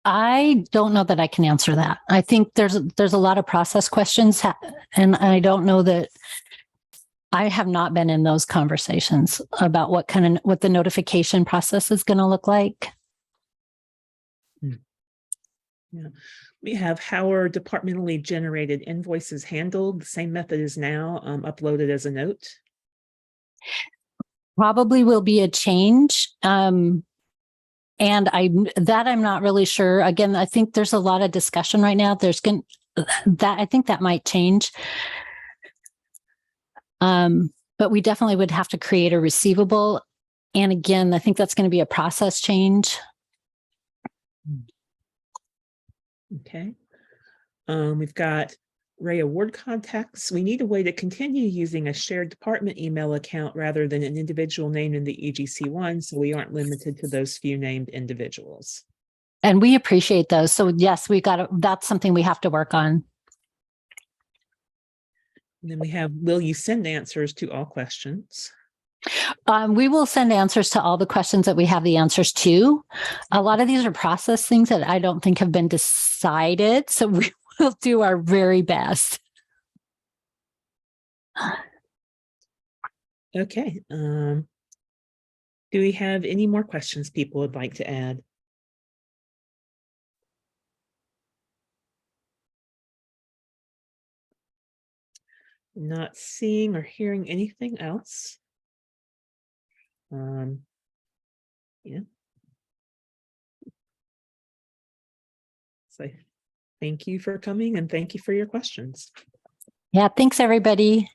S3: I don't know that I can answer that. I think there's a lot of process questions, and I don't know that I have not been in those conversations about what the notification process is going to look like.
S2: Yeah, we have how are departmentally generated invoices handled? The same method is now uploaded as a note.
S3: Probably will be a change. And I'm not really sure. Again, I think there's a lot of discussion right now. I think that might change. But we definitely would have to create a receivable. And again, I think that's going to be a process change.
S2: Okay. We've got Ray award contacts. We need a way to continue using a shared department email account rather than an individual name in the EGC one, so we aren't limited to those few named individuals.
S3: And we appreciate those. So yes, that's something we have to work on.
S2: And then we have, will you send answers to all questions?
S3: We will send answers to all the questions that we have the answers to. A lot of these are process things that I don't think have been decided. So we will do our very best.
S2: Okay. Do we have any more questions people would like to add? Not seeing or hearing anything else. Yeah. So thank you for coming and thank you for your questions.
S3: Yeah, thanks everybody.